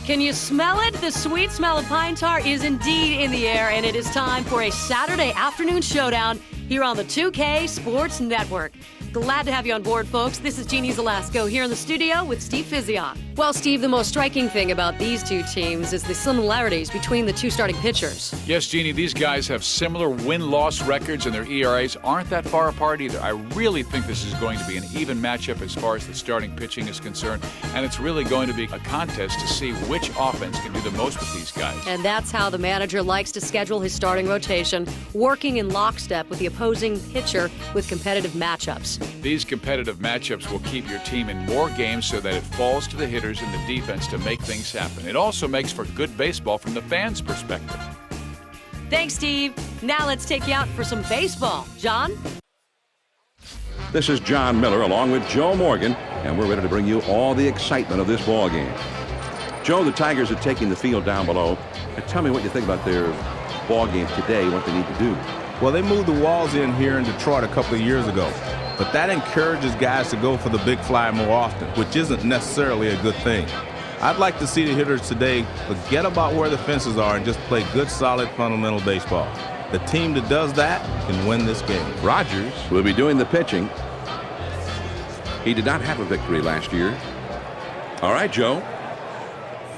Can you smell it? The sweet smell of pine tar is indeed in the air, and it is time for a Saturday afternoon showdown here on the 2K Sports Network. Glad to have you on board, folks. This is Jeannie Zelasco here in the studio with Steve Fizion. Well, Steve, the most striking thing about these two teams is the similarities between the two starting pitchers. Yes, Jeannie, these guys have similar win-loss records, and their ERAs aren't that far apart either. I really think this is going to be an even matchup as far as the starting pitching is concerned, and it's really going to be a contest to see which offense can do the most with these guys. And that's how the manager likes to schedule his starting rotation, working in lockstep with the opposing pitcher with competitive matchups. These competitive matchups will keep your team in more games so that it falls to the hitters and the defense to make things happen. It also makes for good baseball from the fans' perspective. Thanks, Steve. Now let's take you out for some baseball. John? This is John Miller along with Joe Morgan, and we're ready to bring you all the excitement of this ball game. Joe, the Tigers are taking the field down below. And tell me what you think about their ball game today, what they need to do. Well, they moved the walls in here in Detroit a couple of years ago. But that encourages guys to go for the big fly more often, which isn't necessarily a good thing. I'd like to see the hitters today forget about where the fences are and just play good, solid, fundamental baseball. The team that does that can win this game. Rogers will be doing the pitching. He did not have a victory last year. All right, Joe.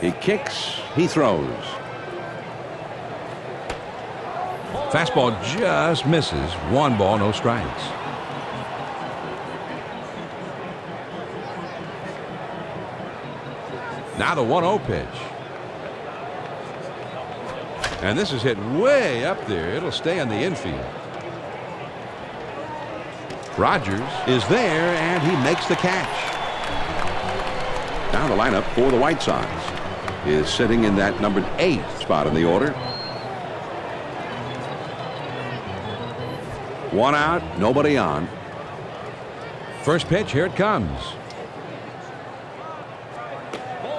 He kicks, he throws. Fastball just misses. 1 ball, no strikes. Now the 1-0 pitch. And this is hit way up there. It'll stay on the infield. Rogers is there, and he makes the catch. Now the lineup for the White Sox is sitting in that number 8 spot in the order. 1 out, nobody on. First pitch, here it comes.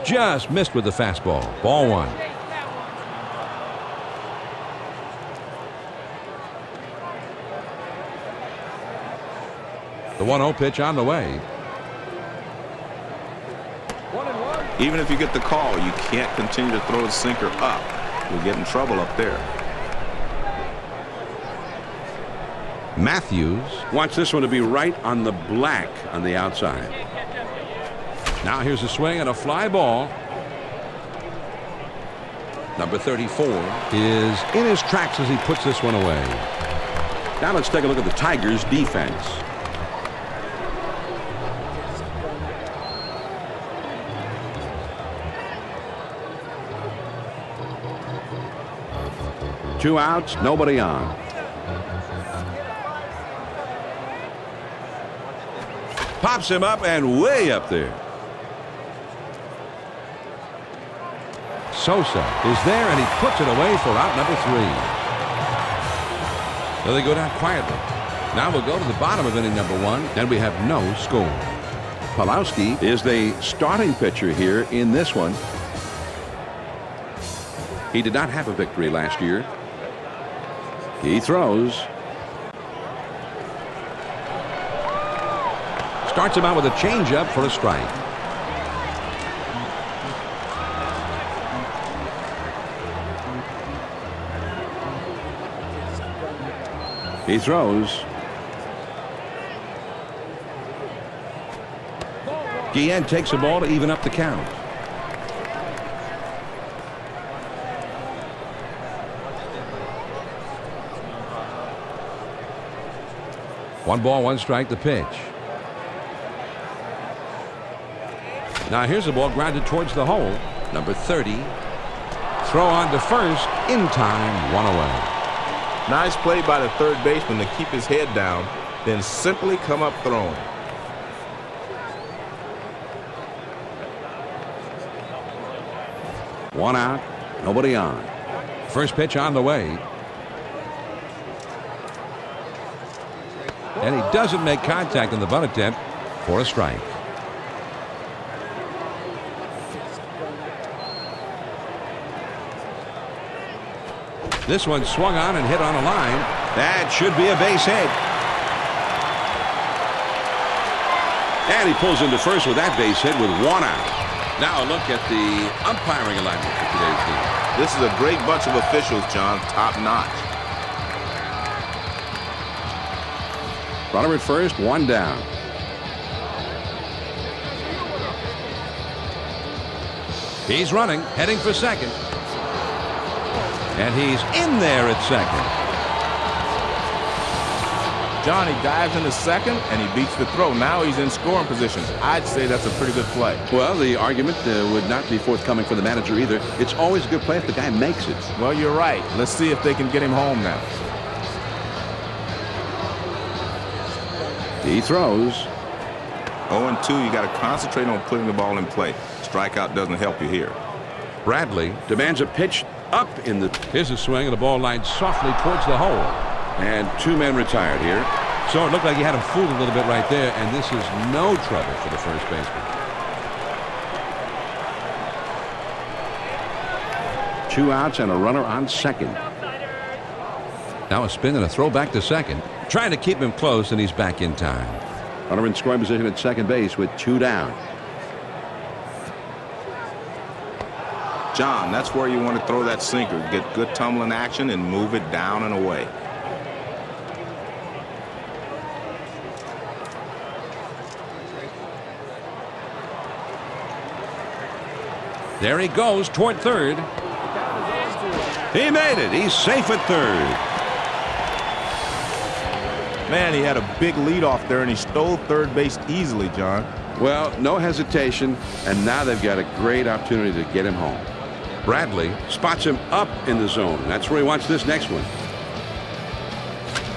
Just missed with the fastball. Ball 1. The 1-0 pitch on the way. Even if you get the call, you can't continue to throw the sinker up. You'll get in trouble up there. Matthews Wants this one to be right on the black on the outside. Now here's a swing and a fly ball. Number 34 is in his tracks as he puts this one away. Now let's take a look at the Tigers' defense. Two outs, nobody on. Pops him up and way up there. Sosa is there, and he puts it away for out number 3. So they go down quietly. Now we'll go to the bottom of inning number 1, and we have no score. Pawlowski is the starting pitcher here in this one. He did not have a victory last year. He throws. Starts him out with a changeup for a strike. He throws. Guillen takes the ball to even up the count. One ball, one strike, the pitch. Now here's the ball grounded towards the hole. Number 30. Throw on to first. In time, 1 away. Nice play by the third baseman to keep his head down, then simply come up throwing. One out, nobody on. First pitch on the way. And he doesn't make contact in the bunt attempt for a strike. This one swung on and hit on a line. That should be a base hit. And he pulls into first with that base hit with 1 out. Now a look at the umpiring alignment for today's game. This is a great bunch of officials, John. Top notch. Runner at first, one down. He's running, heading for second. And he's in there at second. Johnny dives into second, and he beats the throw. Now he's in scoring position. I'd say that's a pretty good play. Well, the argument would not be forthcoming for the manager either. It's always a good play if the guy makes it. Well, you're right. Let's see if they can get him home now. He throws. 0-2, you got to concentrate on putting the ball in play. Strikeout doesn't help you here. Bradley Demands a pitch up in the... Here's a swing, and the ball lined softly towards the hole. And two men retired here. So it looked like he had him fooled a little bit right there, and this is no trouble for the first baseman. 2 outs and a runner on second. Now a spin and a throw back to second. Trying to keep him close, and he's back in time. Runner in scoring position at second base with 2 down. John, that's where you want to throw that sinker. Get good tumbling action and move it down and away. There he goes toward third. He made it. He's safe at third. Man, he had a big lead off there, and he stole third base easily, John. Well, no hesitation, and now they've got a great opportunity to get him home. Bradley Spots him up in the zone. That's where he wants this next one.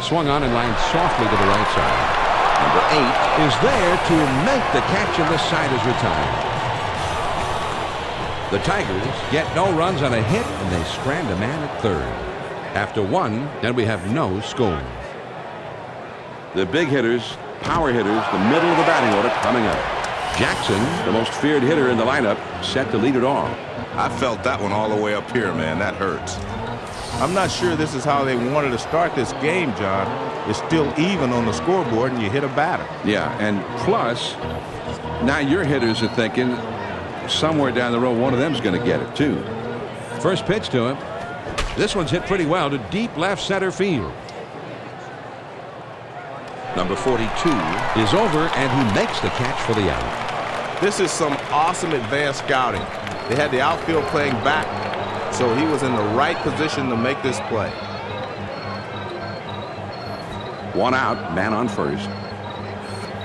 swung on and lined softly to the right side. Number 8 is there to make the catch, and the side is retired. The Tigers get no runs on a hit, and they strand a man at third. After 1, then we have no score. The big hitters, power hitters, the middle of the batting order coming up. Jackson, the most feared hitter in the lineup, set to lead it off. I felt that one all the way up here, man. That hurts. I'm not sure this is how they wanted to start this game, John. It's still even on the scoreboard, and you hit a batter. Yeah, and plus, now your hitters are thinking somewhere down the road, one of them's going to get it, too. First pitch to him. This one's hit pretty well to deep left center field. Number 42 is over, and he makes the catch for the out. This is some awesome advanced scouting. They had the outfield playing back, so he was in the right position to make this play. 1 out, man on first.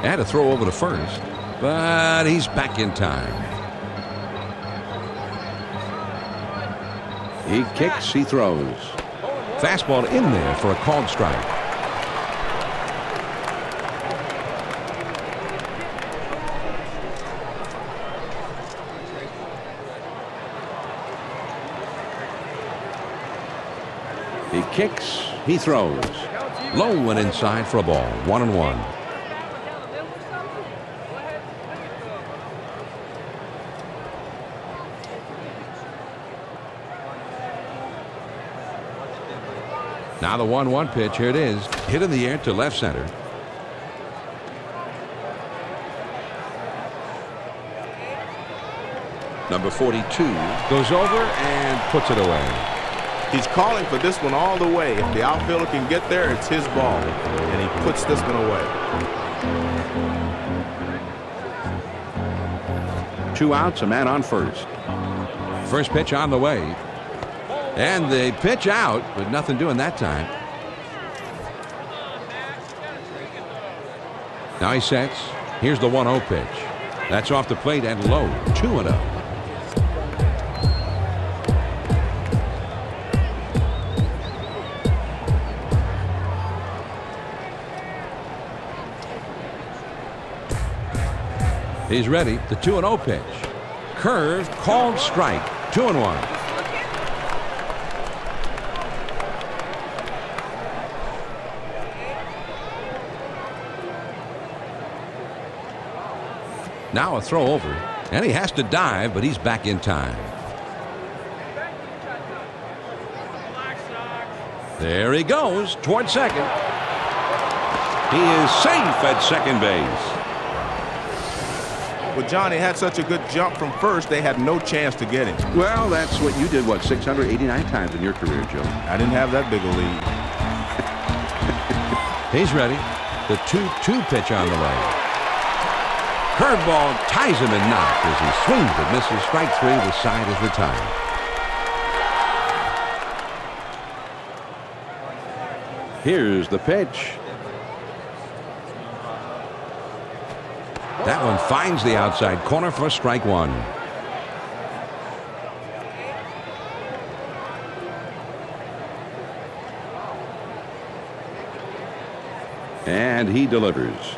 And a throw over to first, but he's back in time. He kicks, he throws. Fastball in there for a called strike. He kicks, he throws. Low and inside for a ball. 1-1. Now the 1-1 pitch. Here it is. Hit in the air to left center. Number 42 Goes over and puts it away. He's calling for this one all the way. If the outfielder can get there, it's his ball, and he puts this one away. 2 outs, a man on first. First pitch on the way. And the pitch out, but nothing doing that time. Now he sets. Here's the 1-0 pitch. That's off the plate and low. 2-0. He's ready. The 2-0 pitch. Curve, called strike. 2-1. Now a throw over, and he has to dive, but he's back in time. There he goes toward second. He is safe at second base. But Johnny had such a good jump from first, they had no chance to get him. Well, that's what you did, what, 689 times in your career, Joe? I didn't have that big a lead. He's ready. The 2-2 pitch on the way. Curveball ties him in knock as he swings but misses. Strike three. The side is retired. Here's the pitch. That one finds the outside corner for strike one. And he delivers.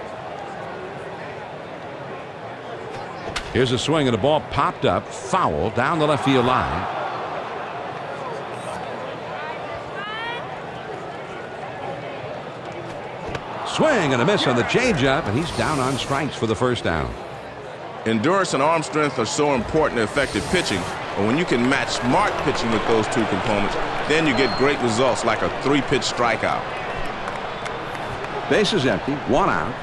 Here's a swing and the ball popped up, foul down the left field line. Swing and a miss on the changeup, and he's down on strikes for the first down. Endurance and arm strength are so important to effective pitching, but when you can match smart pitching with those two components, then you get great results like a 3-pitch strikeout. Base is empty, 1 out.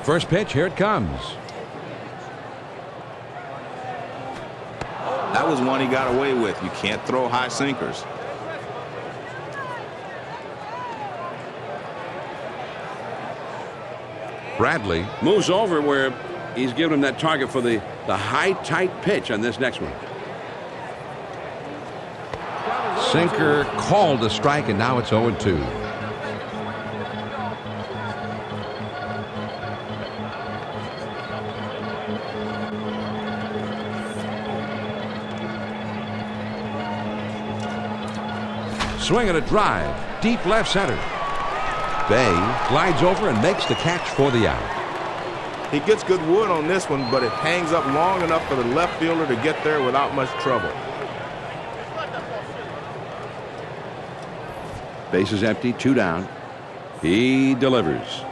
First pitch, here it comes. That was one he got away with. You can't throw high sinkers. Bradley Moves over where he's given him that target for the high, tight pitch on this next one. sinker called a strike, and now it's 0-2. Swing and a drive, deep left center. Bay glides over and makes the catch for the out. He gets good wood on this one, but it hangs up long enough for the left fielder to get there without much trouble. Base is empty, 2 down. He delivers.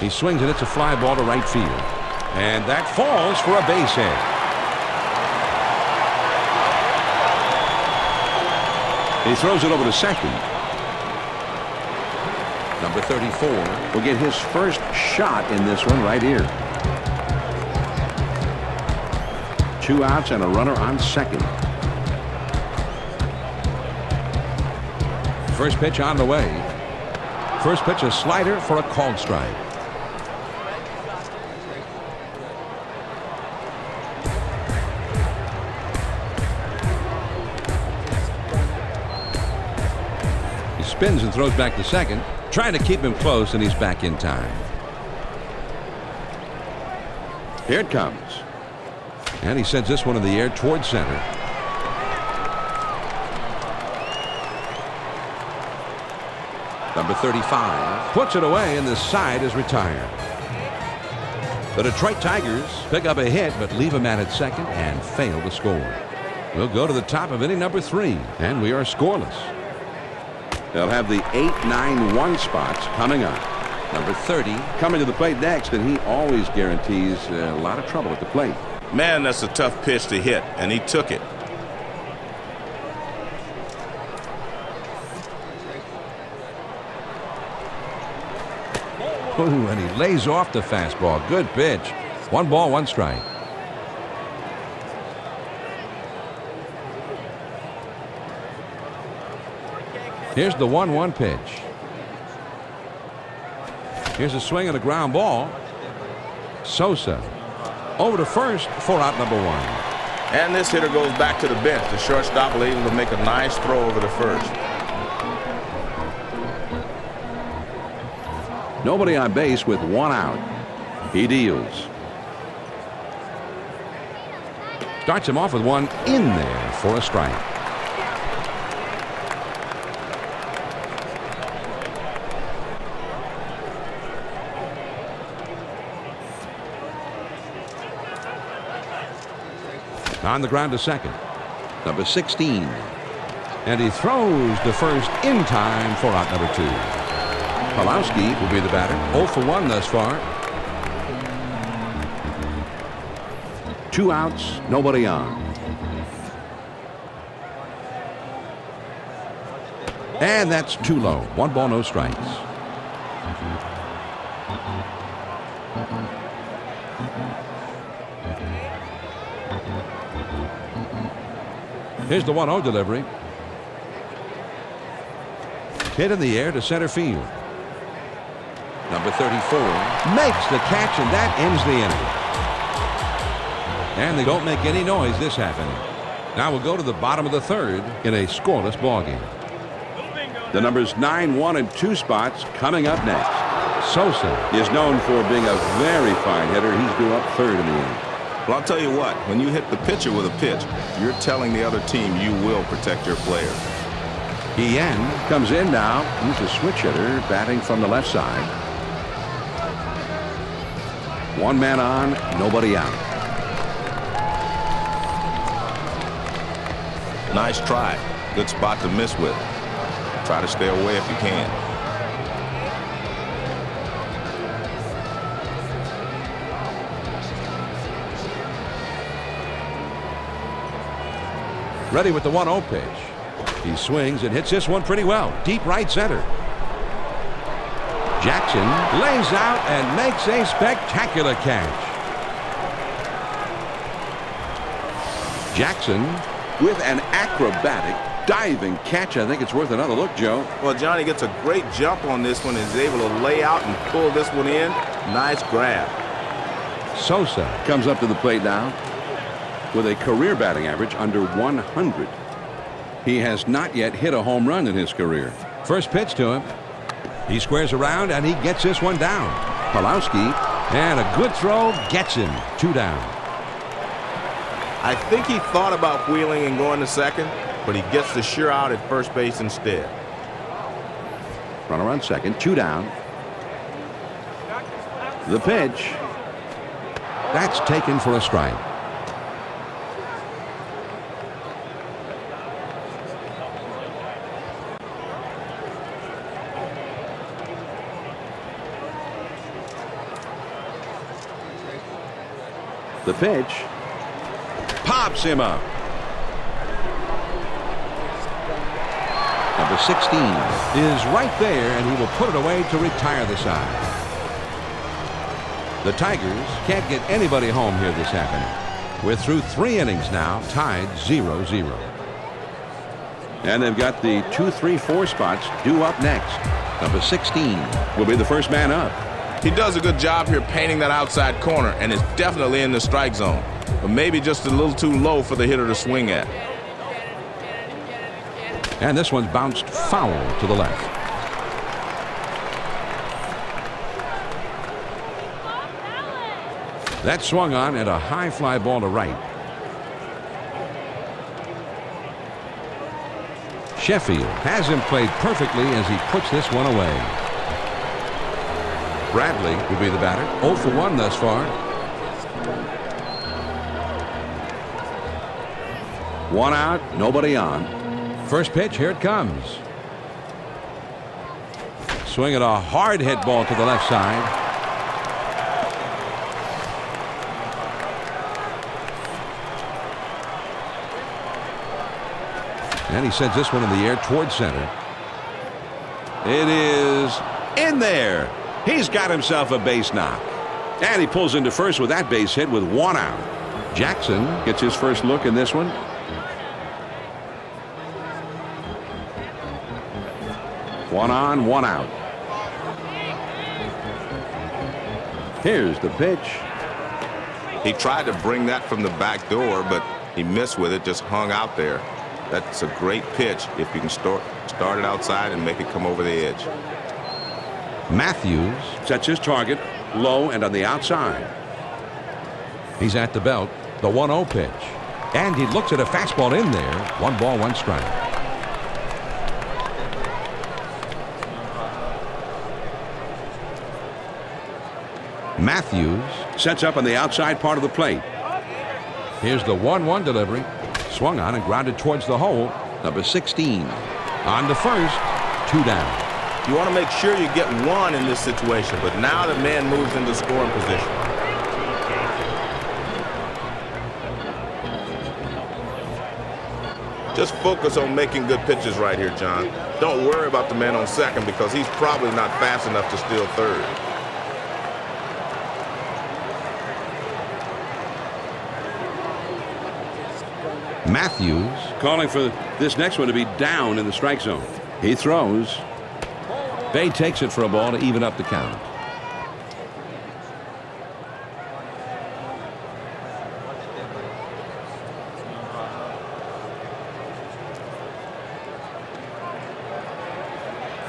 He swings and it's a fly ball to right field. And that falls for a base hit. He throws it over to second. Number 34 will get his first shot in this one right here. 2 outs and a runner on second. First pitch on the way. First pitch a slider for a called strike. He spins and throws back to second, trying to keep him close, and he's back in time. Here it comes. And he sends this one in the air towards center. Number 35 puts it away, and the side is retired. The Detroit Tigers pick up a hit but leave a man at second and fail to score. We'll go to the top of inning number 3, and we are scoreless. They'll have the 8-9-1 spots coming up. Number 30 coming to the plate next, and he always guarantees a lot of trouble at the plate. Man, that's a tough pitch to hit, and he took it. Ooh, and he lays off the fastball. Good pitch. 1 ball, 1 strike. Here's the 1-1 pitch. Here's a swing and a ground ball. Sosa over to first for out number 1. And this hitter goes back to the bench. The shortstop was able to make a nice throw over to first. Nobody on base with 1 out. He deals. Starts him off with 1 in there for a strike. On the ground to second. Number 16. And he throws the first in time for out number 2. Pulowski will be the batter. 0 for 1 thus far. 2 outs, nobody on. And that's too low. 1 ball, no strikes. Here's the 1-0 delivery. Hit in the air to center field. Number 34 makes the catch, and that ends the inning. And they don't make any noise this half inning. Now we'll go to the bottom of the third in a scoreless ball game. The numbers 9, 1, and 2 spots coming up next. Sosa He is known for being a very fine hitter. He's due up third in the inning. Well, I'll tell you what, when you hit the pitcher with a pitch, you're telling the other team you will protect your player. Ian comes in now. He's a switch hitter batting from the left side. One man on, nobody out. Nice try. Good spot to miss with. Try to stay away if you can. ready with the 1-0 pitch. He swings and hits this one pretty well. Deep right center. Jackson lays out and makes a spectacular catch. Jackson with an acrobatic diving catch. I think it's worth another look, Joe. Well, Johnny gets a great jump on this one and is able to lay out and pull this one in. Nice grab. Sosa comes up to the plate now with a career batting average under 100. He has not yet hit a home run in his career. First pitch to him. He squares around and he gets this one down. Pulowski, and a good throw gets him. 2 down. I think he thought about wheeling and going to second, but he gets the sure out at first base instead. Runner on second, 2 down. The pitch. That's taken for a strike. The pitch pops him up. Number 16 is right there, and he will put it away to retire the side. The Tigers can't get anybody home here this afternoon. We're through 3 innings now, tied 0-0. And they've got the 2, 3, 4 spots due up next. Number 16 will be the first man up. He does a good job here painting that outside corner and is definitely in the strike zone, but maybe just a little too low for the hitter to swing at. And this one's bounced foul to the left. That swung on at a high fly ball to right. Sheffield has him played perfectly as he puts this one away. Bradley will be the batter. 0 for 1 thus far. 1 out, nobody on. First pitch, here it comes. Swinging a hard hit ball to the left side. And he sends this one in the air towards center. It is in there. He's got himself a base knock. And he pulls into first with that base hit with 1 out. Jackson gets his first look in this one. One on, 1 out. Here's the pitch. He tried to bring that from the back door, but he missed with it, just hung out there. That's a great pitch if you can start it outside and make it come over the edge. Matthews sets his target low and on the outside. He's at the belt. The 1-0 pitch. And he looks at a fastball in there. 1 ball, 1 strike. Matthews sets up on the outside part of the plate. Here's the 1-1 delivery. Swung on and grounded towards the hole. Number 16 on to first. 2 down. You want to make sure you get 1 in this situation, but now the man moves into scoring position. Just focus on making good pitches right here, John. Don't worry about the man on second because he's probably not fast enough to steal third. Matthews calling for this next one to be down in the strike zone. He throws. Bay takes it for a ball to even up the count.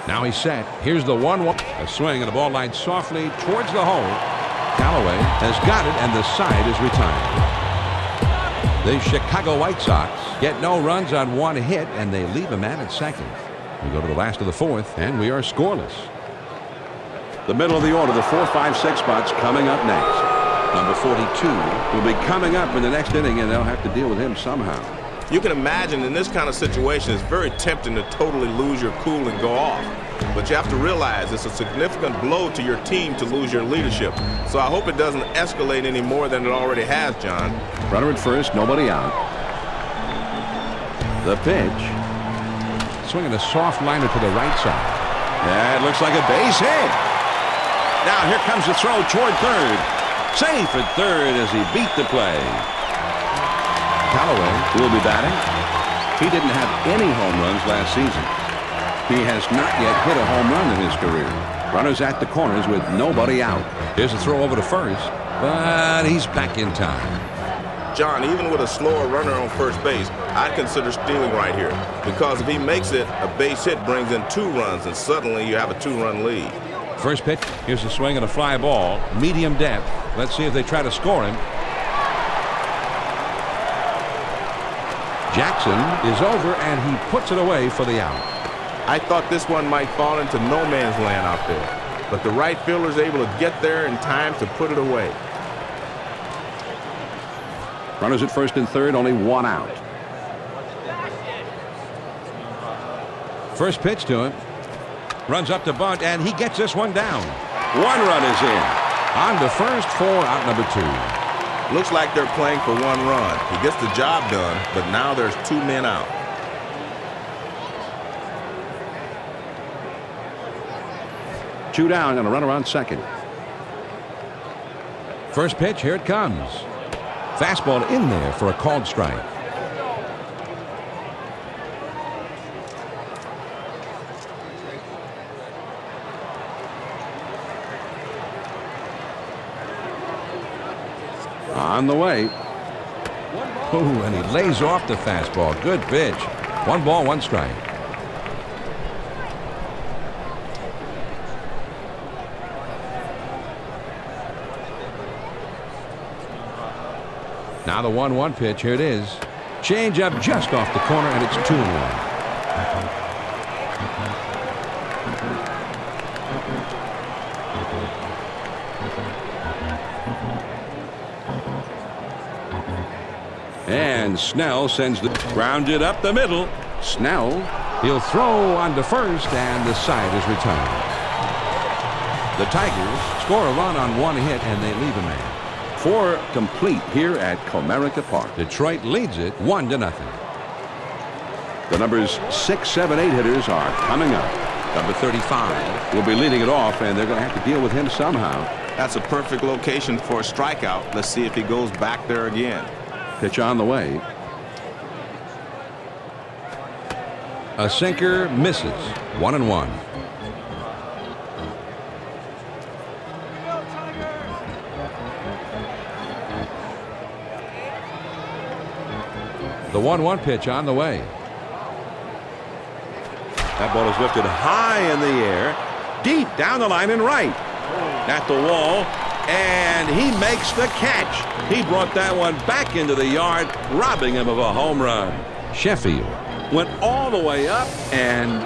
Now he's set. Here's the 1-1. A swing and the ball lined softly towards the hole. Callaway has got it and the side is retired. The Chicago White Sox get no runs on one hit and they leave a man at second. We go to the last of the fourth and we are scoreless. The middle of the order, the 4, 5, 6 spots coming up next. Number 42 will be coming up in the next inning and they'll have to deal with him somehow. You can imagine in this kind of situation, it's very tempting to totally lose your cool and go off. But you have to realize it's a significant blow to your team to lose your leadership. So I hope it doesn't escalate any more than it already has, John. Runner at first, nobody out. The pitch. Swinging a soft liner to the right side. Yeah, it looks like a base hit. Now here comes the throw toward third. Safe at third as he beat the play. Callaway will be batting. He didn't have any home runs last season. He has not yet hit a home run in his career. Runners at the corners with nobody out. Here's a throw over to first, but he's back in time. John, even with a slower runner on first base, I'd consider stealing right here. Because if he makes it, a base hit brings in 2 runs, and suddenly you have a 2-run lead. First pitch. Here's a swing and a fly ball. Medium depth. Let's see if they try to score him. Jackson is over and he puts it away for the out. I thought this one might fall into no man's land out there, but the right fielder is able to get there in time to put it away. Runners at first and third, only 1 out. First pitch to him. Runs up to bunt and he gets this one down. 1 run is in. On to first for out number 2. Looks like they're playing for 1 run. He gets the job done, but now there's 2 men out. Two down and a runner on second. First pitch, here it comes. Fastball in there for a called strike. On the way. Ooh, and he lays off the fastball. Good pitch. 1 ball, 1 strike. Now the 1-1 pitch. Here it is. Change up just off the corner, and it's 2-1. And Snell sends the grounded up the middle. Snell. He'll throw on to first, and the side is retired. The Tigers score a run on 1 hit, and they leave a man. 4 complete here at Comerica Park. Detroit leads it 1-0. The numbers 6, 7, 8 hitters are coming up. Number 35 will be leading it off, and they're going to have to deal with him somehow. That's a perfect location for a strikeout. Let's see if he goes back there again. Pitch on the way. A sinker misses. 1-1. The 1-1 pitch on the way. That ball is lifted high in the air, deep down the line and right. At the wall, and he makes the catch. He brought that one back into the yard, robbing him of a home run. Sheffield went all the way up and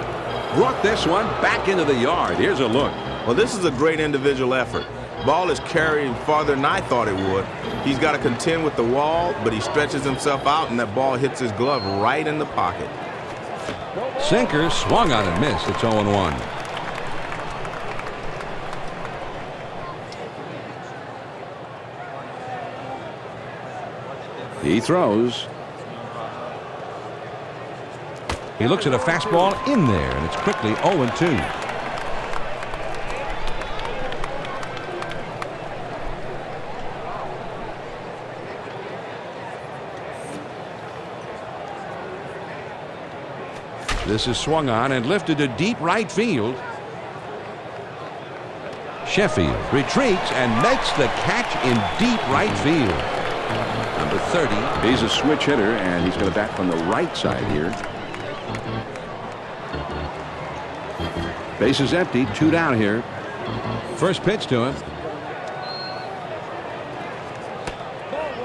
brought this one back into the yard. Here's a look. Well, this is a great individual effort. Ball is carrying farther than I thought it would. He's got to contend with the wall, but he stretches himself out, and that ball hits his glove right in the pocket. Sinker swung on and missed. It's 0-1. He throws. He looks at a fastball in there, and it's quickly 0-2. This is swung on and lifted to deep right field. Sheffield retreats and makes the catch in deep right field. Number 30. He's a switch hitter, and he's going to bat from the right side here. Base is empty, 2 down here. First pitch to him.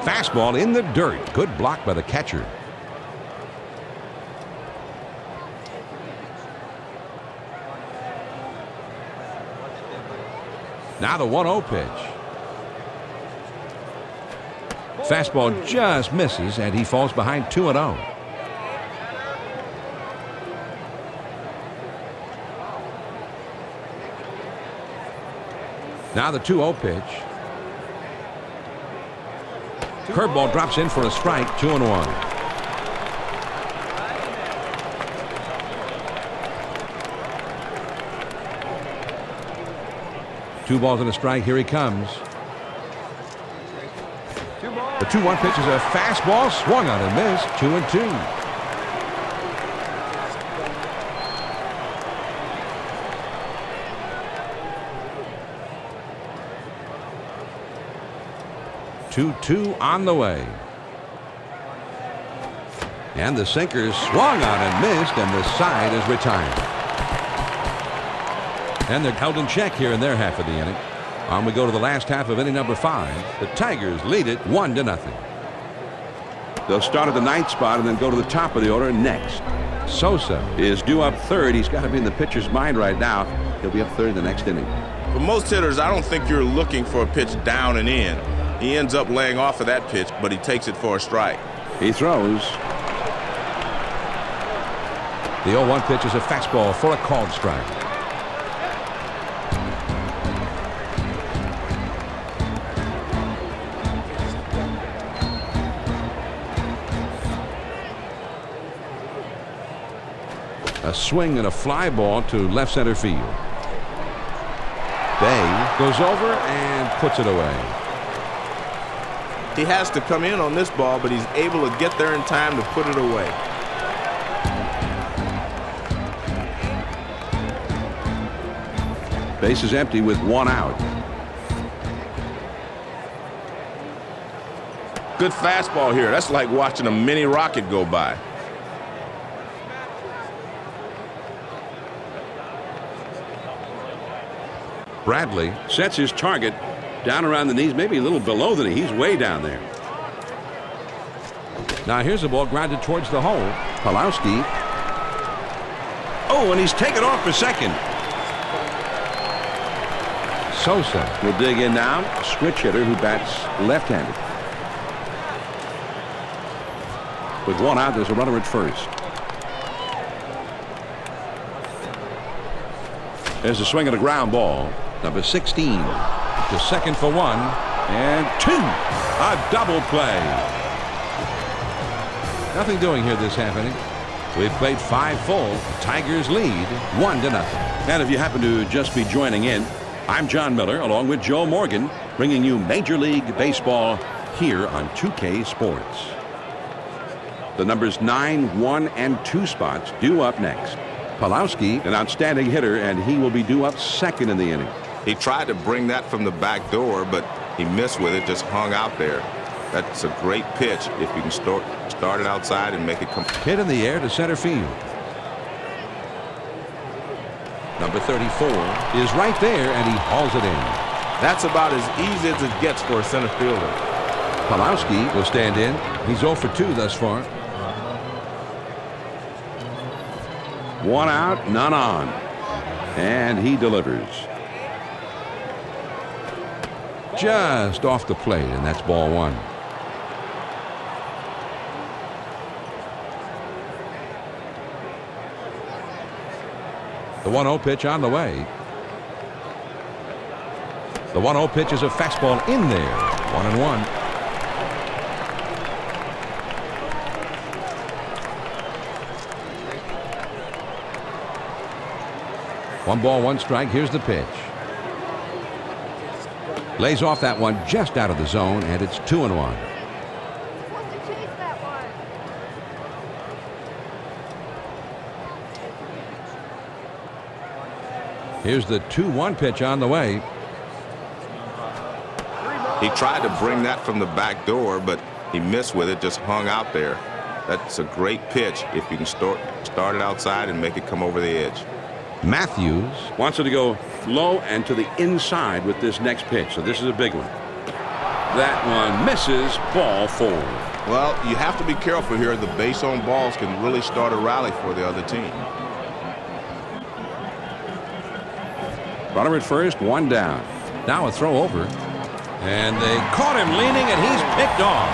Fastball in the dirt. Good block by the catcher. Now the 1-0 pitch. Fastball just misses, and he falls behind 2-0. Now the 2-0 pitch. Curveball drops in for a strike, 2-1. Two balls and a strike. Here he comes. The 2-1 pitch is a fastball swung on and missed. 2-2. Two on the way. And the sinker swung on and missed, and the side is retired. And they're held in check here in their half of the inning. On we go to the last half of inning number 5. The Tigers lead it 1-0. They'll start at the 9th spot and then go to the top of the order next. Sosa Is due up 3rd. He's got to be in the pitcher's mind right now. He'll be up 3rd in the next inning. For most hitters, I don't think you're looking for a pitch down and in. He ends up laying off of that pitch, but he takes it for a strike. He throws. The 0-1 pitch is a fastball for a called strike. A swing and a fly ball to left center field. Bay goes over and puts it away. He has to come in on this ball, but he's able to get there in time to put it away. Base is empty with 1 out. Good fastball here. That's like watching a mini rocket go by. Bradley sets his target down around the knees, maybe a little below the knee. He's way down there. Now here's a ball grounded towards the hole. Pulowski. Oh, and he's taken off for second. Sosa We'll dig in now. Switch hitter who bats left-handed. With 1 out, there's a runner at first. There's a swing and a ground ball. number 16 to second for 1 and 2. A double play. Nothing doing here this half inning. We've played 5 full. Tigers lead 1-0. And if you happen to just be joining in, I'm John Miller along with Joe Morgan, bringing you Major League Baseball here on 2K Sports. The numbers 9, 1, and 2 spots due up next. Pulowski, an outstanding hitter, and he will be due up second in the inning. He tried to bring that from the back door, but he missed with it, just hung out there. That's a great pitch if you can start it outside and make it come. Hit in the air to center field. Number 34 is right there, and he hauls it in. That's about as easy as it gets for a center fielder. Pulowski will stand in. He's 0 for 2 thus far. 1 out, none on. And he delivers. Just off the plate, and that's ball 1. The 1-0 pitch on the way. The 1-0 pitch is a fastball in there. 1-1. One ball, 1 strike. Here's the pitch. Lays off that one just out of the zone, and it's 2-1. Here's the 2-1 pitch on the way. He tried to bring that from the back door, but he missed with it, just hung out there. That's a great pitch if you can start it outside and make it come over the edge. Matthews Wants it to go low and to the inside with this next pitch. So this is a big one. That one misses, ball 4. Well, you have to be careful here. The base on balls can really start a rally for the other team. Runner at first, 1 down. now a throw over. And they caught him leaning, and he's picked off.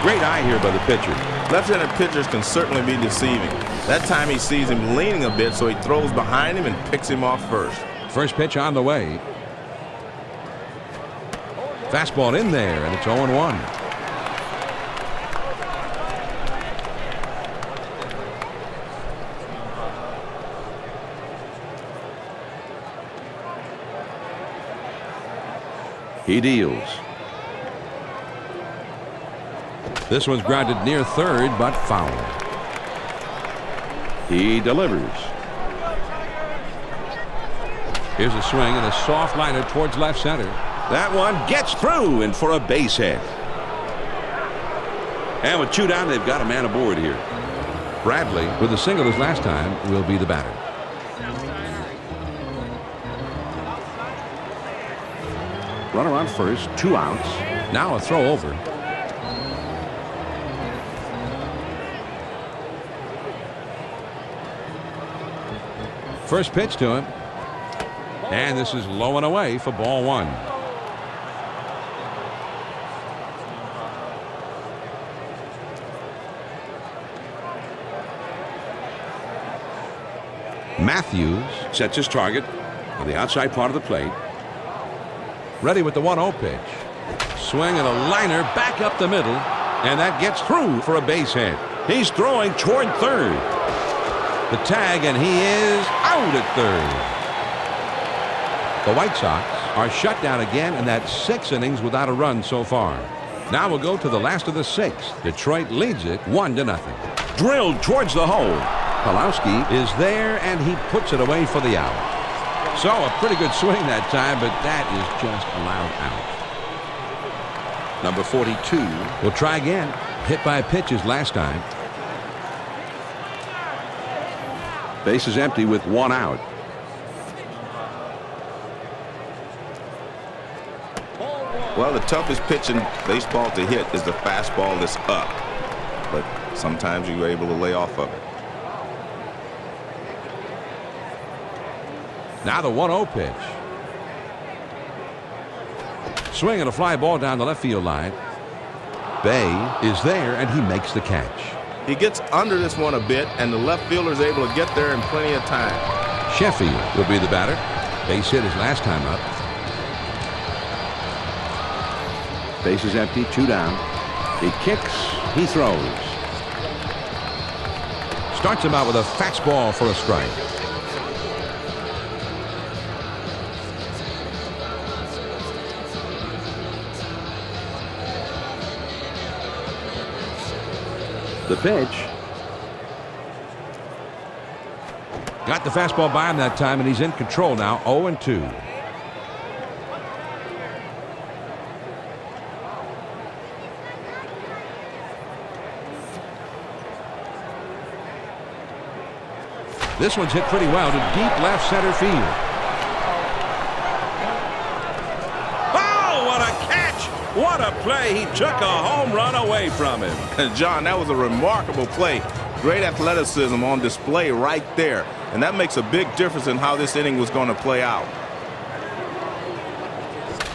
Great eye here by the pitcher. Left-handed pitchers can certainly be deceiving. That time he sees him leaning a bit, so he throws behind him and picks him off first. First pitch on the way. Fastball in there, and it's 0-1. He deals. This one's grounded near third, but foul. He delivers. Here's a swing and a soft liner towards left center. That one gets through and for a base hit. And with 2 down, they've got a man aboard here. Bradley, with a single his last time, will be the batter. Runner on first, 2 outs. Now a throw over. First pitch to him. And this is low and away for ball 1. Matthews Sets his target on the outside part of the plate. ready with the 1-0 pitch. Swing and a liner back up the middle. And that gets through for a base hit. He's throwing toward third. The tag, and he is out at third. The White Sox are shut down again, and that's 6 innings without a run so far. Now we'll go to the last of the 6. Detroit leads it 1-0. Drilled towards the hole. Pawlowski is there, and he puts it away for the out. So a pretty good swing that time, but that is just allowed out. Number 42. We'll try again. Hit by pitches last time. Base is empty with 1 out. Well, the toughest pitch in baseball to hit is the fastball that's up. But sometimes you're able to lay off of it. Now the 1-0 pitch. Swing and a fly ball down the left field line. Bay is there, and he makes the catch. He gets under this one a bit, and the left fielder is able to get there in plenty of time. Sheffield will be the batter. Base hit his last time up. Base is empty, 2 down. He kicks, he throws. Starts him out with a fastball for a strike. The pitch. Got the fastball by him that time, and he's in control now. 0-2. This one's hit pretty well to deep left center field. Oh, what a catch! What a play! He took a home run away from him. And John, that was a remarkable play. Great athleticism on display right there. And that makes a big difference in how this inning was going to play out.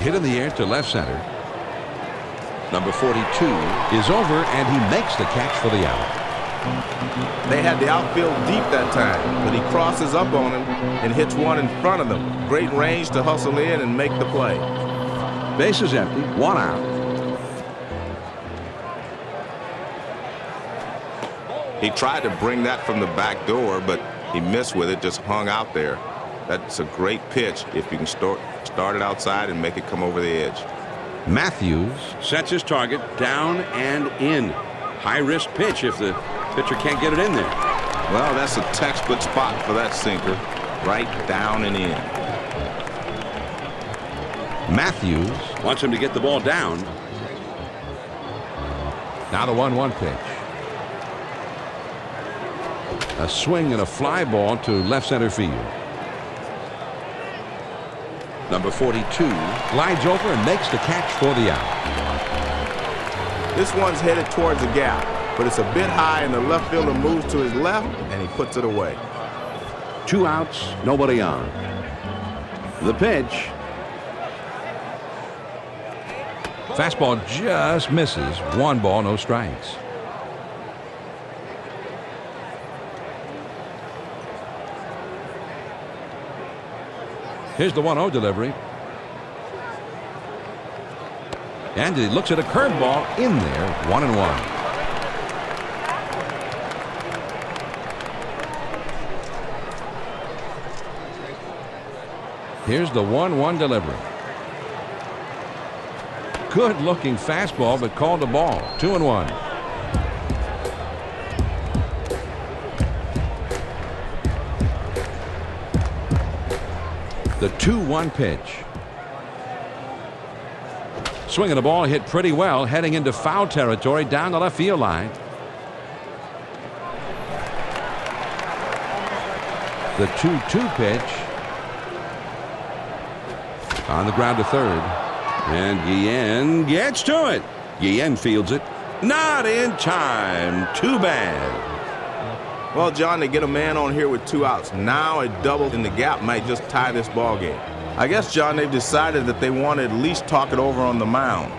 Hit in the air to left center. Number 42 is over, and he makes the catch for the out. They had the outfield deep that time, but he crosses up on him and hits one in front of them. Great range to hustle in and make the play. Base is empty, 1 out. He tried to bring that from the back door, but he missed with it, just hung out there. That's a great pitch if you can start it outside and make it come over the edge. Matthews Sets his target down and in. High risk pitch if the pitcher can't get it in there. Well, that's a textbook spot for that sinker. right down and in. Matthews Wants him to get the ball down. now the 1-1 pitch. A swing and a fly ball to left center field. Number 42. Glides over and makes the catch for the out. This one's headed towards the gap, but it's a bit high, and the left fielder moves to his left, and he puts it away. 2 outs, nobody on. The pitch. Fastball just misses. 1 ball, no strikes. Here's the 1-0 delivery. And he looks at a curveball in there. 1-1. Here's the 1-1 delivery. Good looking fastball, but called a ball. 2-1. The 2-1 pitch. Swinging the ball, hit pretty well, heading into foul territory down the left field line. The 2-2 pitch. On the ground to third. And Guillen gets to it. Guillen fields it. Not in time. Too bad. Well, John, they get a man on here with 2 outs. Now a double in the gap might just tie this ball game. I guess, John, they've decided that they want to at least talk it over on the mound.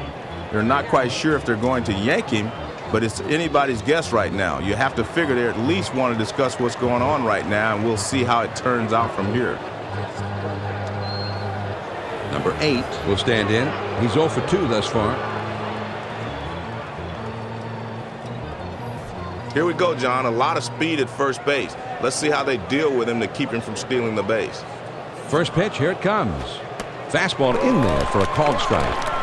They're not quite sure if they're going to yank him, but it's anybody's guess right now. You have to figure they at least want to discuss what's going on right now, and we'll see how it turns out from here. Number 8 will stand in. He's 0 for 2 thus far. Here we go, John. A lot of speed at first base. Let's see how they deal with him to keep him from stealing the base. First pitch, here it comes. Fastball in there for a called strike.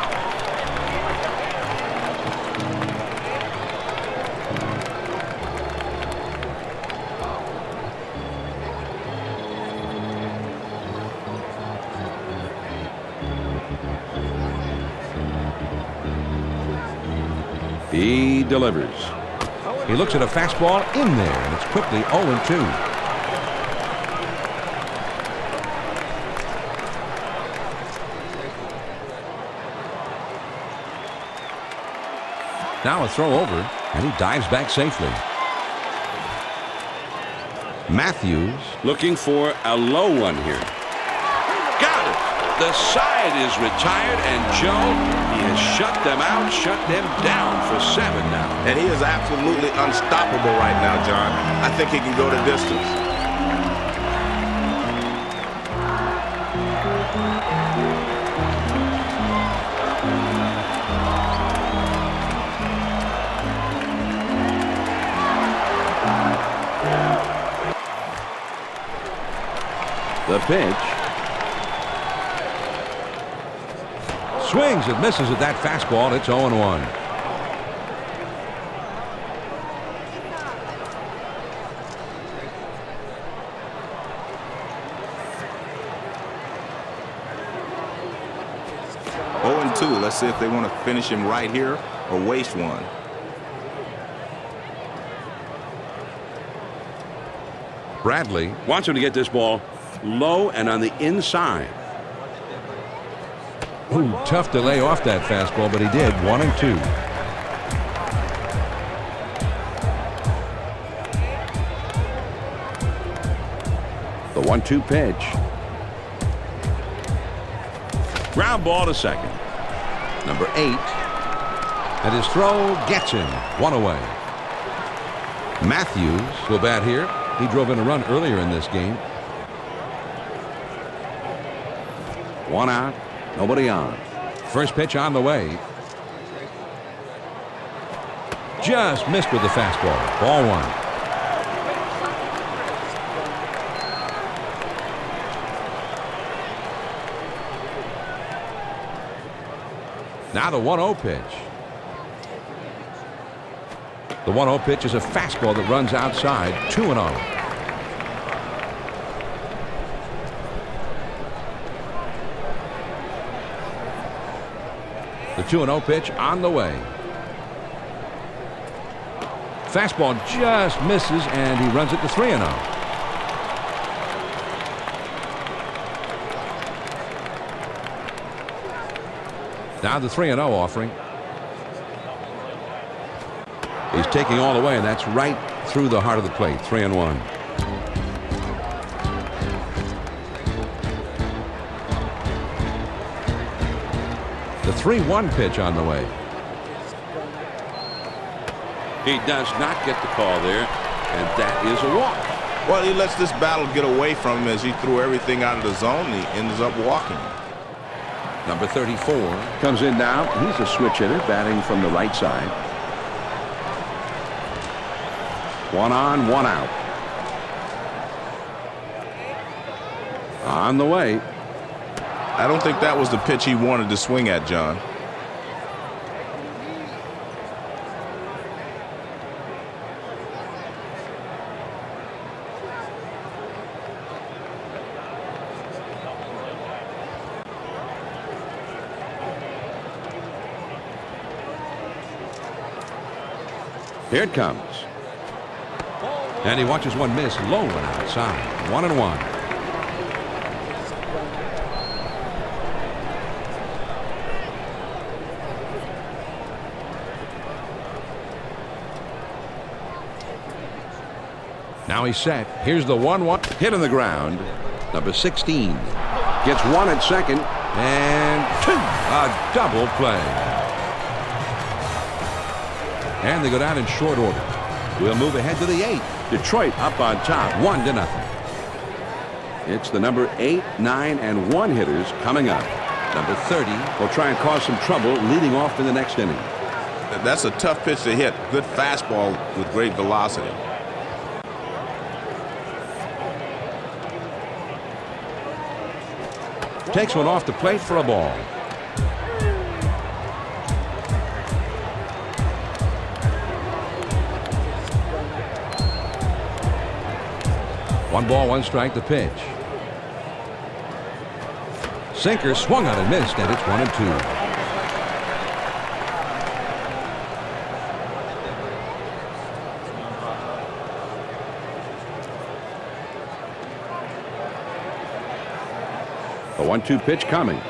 He delivers. He looks at a fastball in there, and it's quickly 0-2. Now a throw over, and he dives back safely. Matthews Looking for a low one here. Got it. The side is retired, and Joe, he has shut them out, shut them down for 7 now. And he is absolutely unstoppable right now, John. I think he can go the distance. The pitch. swings and misses at that fastball. It's 0-1. Let's see if they want to finish him right here or waste one. Bradley wants him to get this ball low and on the inside. Ooh, tough to lay off that fastball, but he did. 1-2. The 1-2 pitch. Ground ball to second. Number 8. And his throw gets him. One away. Matthews will bat here. He drove in a run earlier in this game. One out. Nobody on. First pitch on the way. Just missed with the fastball. Ball one. Now the 1-0 pitch. The 1-0 pitch is a fastball that runs outside. 2-0. The 2-0 pitch on the way. Fastball just misses, and he runs it to 3-0. Now the 3-0 offering. He's taking all the way, and that's right through the heart of the plate. 3-1. The 3-1 pitch on the way. He does not get the call there, and that is a walk. Well, he lets this battle get away from him as he threw everything out of the zone, and he ends up walking. Number 34 comes in now. He's a switch hitter, batting from the right side. 1 on, 1 out. On the way. I don't think that was the pitch he wanted to swing at, John. Here it comes. And he watches one miss low and outside. 1-1. Now he's set. Here's the 1-1. Hit on the ground. Number 16 gets 1 at second. And 2. A double play. And they go down in short order. We'll move ahead to the 8th. Detroit up on top. 1-0. It's the number 8, 9, and 1 hitters coming up. Number 30 will try and cause some trouble leading off in the next inning. That's a tough pitch to hit. Good fastball with great velocity. takes one off the plate for a ball. One ball, one strike, the pitch. Sinker swung on and missed, and it's 1-2. The 1-2 pitch coming.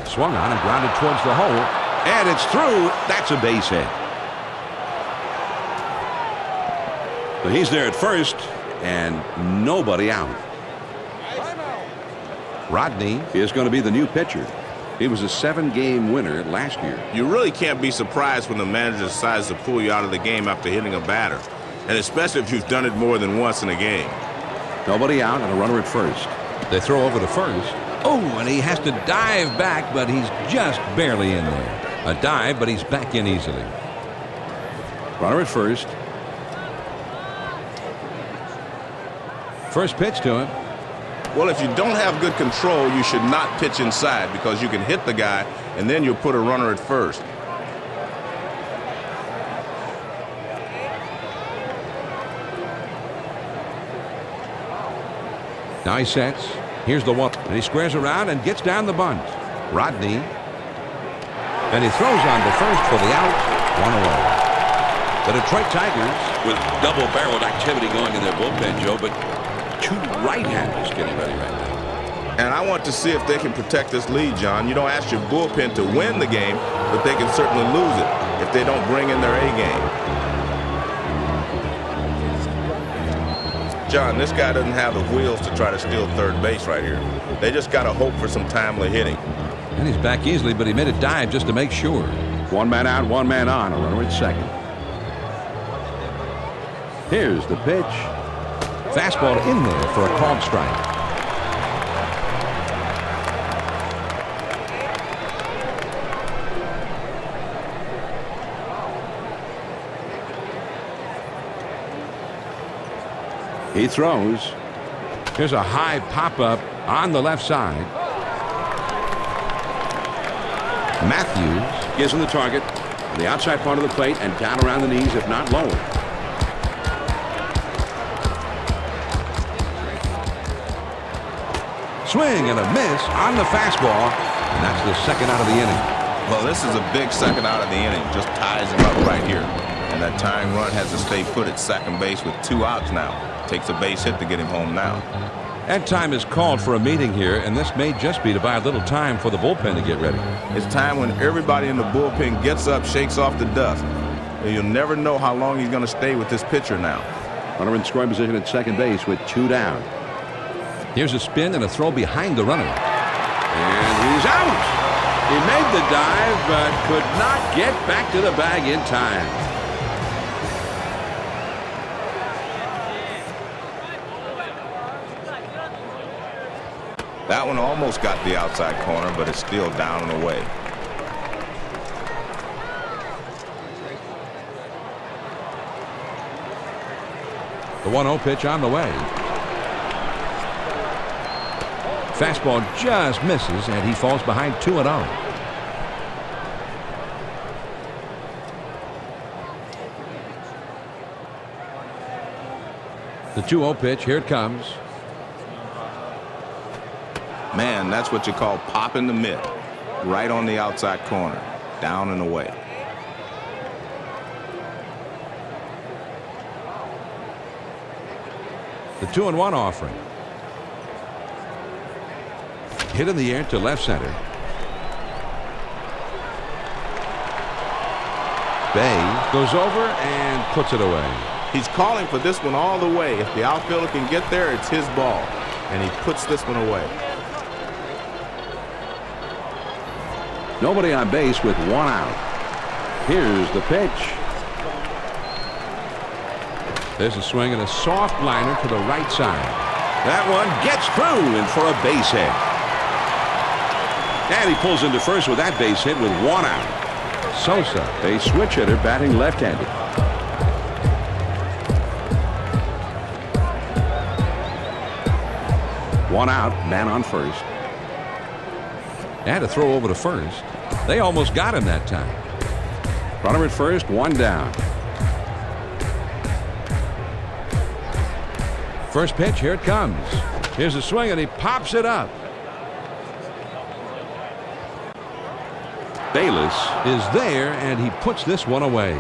Swung on and grounded towards the hole. And it's through. That's a base hit. So he's there at first, and nobody out. Rodney is going to be the new pitcher. He was a 7-game winner last year. You really can't be surprised when the manager decides to pull you out of the game after hitting a batter, and especially if you've done it more than once in a game. Nobody out and a runner at first. They throw over to first. Oh, and he has to dive back, but he's just barely in there. A dive, but he's back in easily. Runner at first. First pitch to him. Well, if you don't have good control, you should not pitch inside because you can hit the guy, and then you'll put a runner at first. Now he sets. Here's the one. And he squares around and gets down the bunt. Rodney. And he throws on to first for the out. 1 away. The Detroit Tigers with double-barreled activity going in their bullpen, Joe, but 2 right-handers getting ready right now. And I want to see if they can protect this lead, John. You don't ask your bullpen to win the game, but they can certainly lose it if they don't bring in their A game. John, this guy doesn't have the wheels to try to steal third base right here. They just got to hope for some timely hitting. And he's back easily, but he made a dive just to make sure. 1 man out, 1 man on. A runner at second. Here's the pitch. Fastball in there for a called strike. He throws. Here's a high pop-up on the left side. Matthews gives him the target on the outside part of the plate and down around the knees, if not lower. Swing and a miss on the fastball, And that's the second out of the inning. Well, this is a big second out of the inning. Just ties him up right here. And that tying run has to stay put at second base with 2 outs now. Takes a base hit to get him home now. And time is called for a meeting here, and this may just be to buy a little time for the bullpen to get ready. It's time when everybody in the bullpen gets up, shakes off the dust. And you'll never know how long he's going to stay with this pitcher now. Runner in scoring position at second base with 2 down. Here's a spin and a throw behind the runner. And he's out. He made the dive, but could not get back to the bag in time. That one almost got the outside corner, but it's still down and away. The 1-0 pitch on the way. Fastball just misses, and he falls behind 2-0. The 2-0 pitch, here it comes. Man, that's what you call popping the mitt. Right on the outside corner. Down and away. The 2-1 offering. Hit in the air to left center. Bay goes over and puts it away. He's calling for this one all the way. If the outfielder can get there, it's his ball. And he puts this one away. Nobody on base with 1 out. Here's the pitch. There's a swing and a soft liner to the right side. That one gets through and for a base hit. And he pulls into first with that base hit with 1 out. Sosa. A switch hitter batting left-handed. One out, man on first. And a throw over to first. They almost got him that time. Runner at first, 1 down. First pitch, here it comes. Here's a swing, and he pops it up. Bayless Is there, and he puts this one away.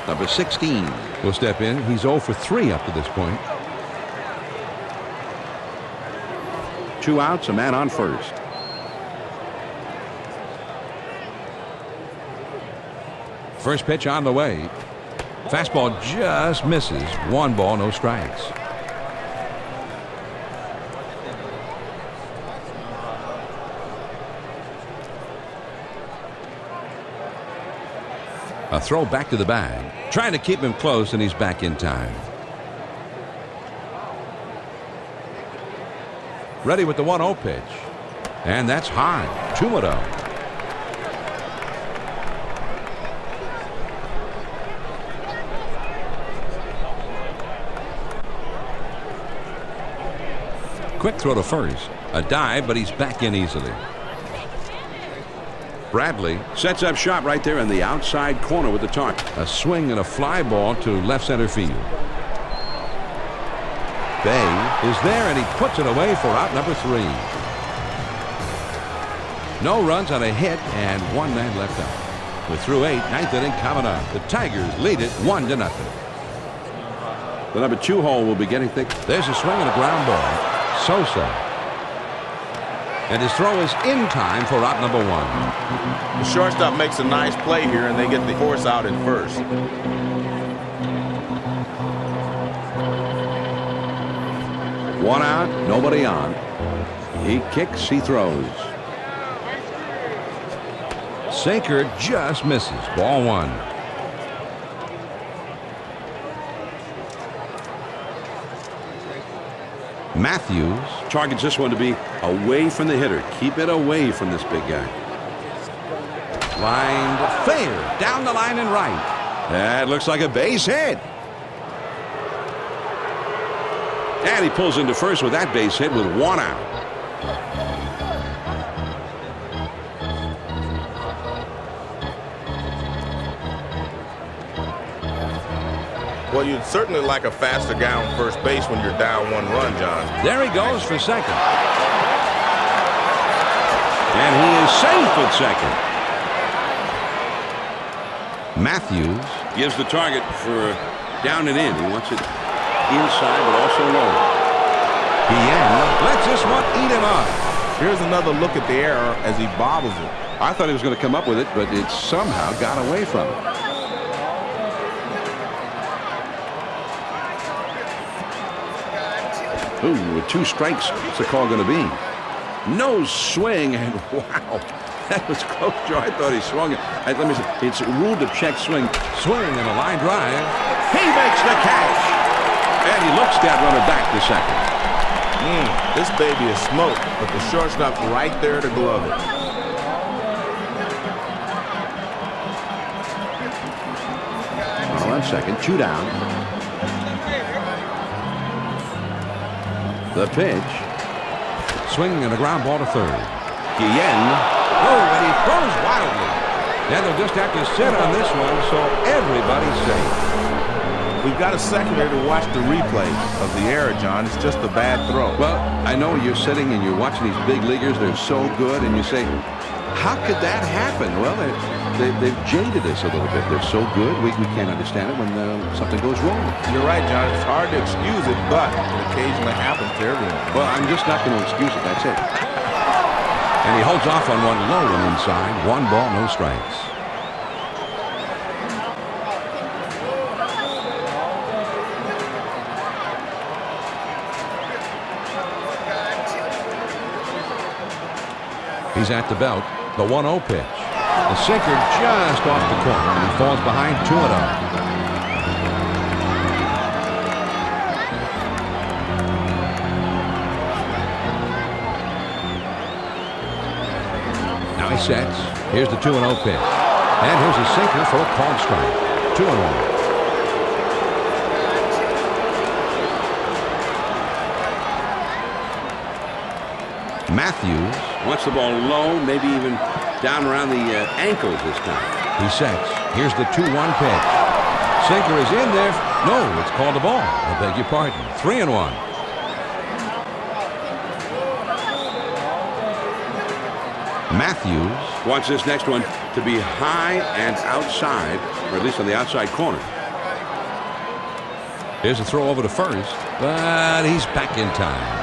number 16. Will step in. He's 0 for 3 up to this point. 2 outs, a man on first. First pitch on the way. Fastball just misses. 1 ball, no strikes. A throw back to the bag. Trying to keep him close, and he's back in time. Ready with the 1-0 pitch. And that's high. 2-0. Quick throw to first. A dive, but he's back in easily. Bradley sets up shop right there in the outside corner with the target. A swing and a fly ball to left center field. Bay is there, and he puts it away for out number 3. No runs on a hit, and 1 man left out. We're through 8, 9th inning coming up. The Tigers lead it 1-0. The number 2 hole will be getting thick. There's a swing and a ground ball. Sosa. And his throw is in time for out number 1. The shortstop makes a nice play here, and they get the force out at first. One out, nobody on. He kicks, he throws. Sinker just misses. Ball 1. Matthews Targets this one to be away from the hitter. Keep it away from this big guy. lined fair down the line and right. That looks like a base hit. And he pulls into first with that base hit with 1 out. Well, you'd certainly like a faster guy on first base when you're down 1 run, John. There he goes for second. And he is safe at second. Matthews. Gives the target for down and in. He wants it inside, but also low. He lets this one eat him up. Here's another look at the error as he bobbles it. I thought he was going to come up with it, but it somehow got away from him. Ooh, with 2 strikes, what's the call going to be? No swing, and wow, that was close, Joe. I thought he swung it. Let me see. It's ruled a check swing. Swing and a line drive. He makes the catch, and he looks that runner back to second. This baby is smoked, but the shortstop's right there to glove it. On second, 2 down. The pitch. Swing and a ground ball to third. Guillen. Oh, and he throws wildly. And they'll just have to sit on this one, so everybody's safe. We've got a secondary to watch the replay of the error, John. It's just a bad throw. Well, I know you're sitting and you're watching these big leaguers. They're so good, and you say, how could that happen? Well, they've jaded us a little bit. They're so good, we can't understand it when something goes wrong. You're right, John. It's hard to excuse it, but it occasionally happens to everyone. Well, I'm just not going to excuse it. That's it. And he holds off on one low and inside. 1 ball, no strikes. He's at the belt. The 1-0 pitch. The sinker just off the corner, and he falls behind 2-0. Now he sets. Here's the 2-0 pitch. And here's a sinker for a called strike. 2-1. Matthews wants the ball low, maybe even down around the ankles this time. He sets. Here's the 2-1 pitch. Sinker is in there. No, it's called a ball. I beg your pardon. 3-1. Matthews wants this next one to be high and outside, or at least on the outside corner. Here's a throw over to first, but he's back in time.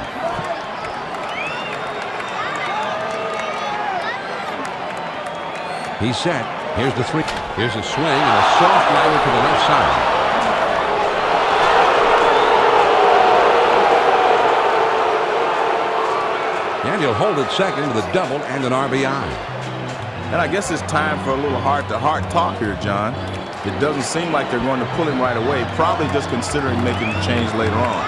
He's set. Here's the 3. Here's a swing and a soft liner to the left side. And he'll hold it second with a double and an RBI. And I guess it's time for a little heart-to-heart talk here, John. It doesn't seem like they're going to pull him right away, probably just considering making the change later on.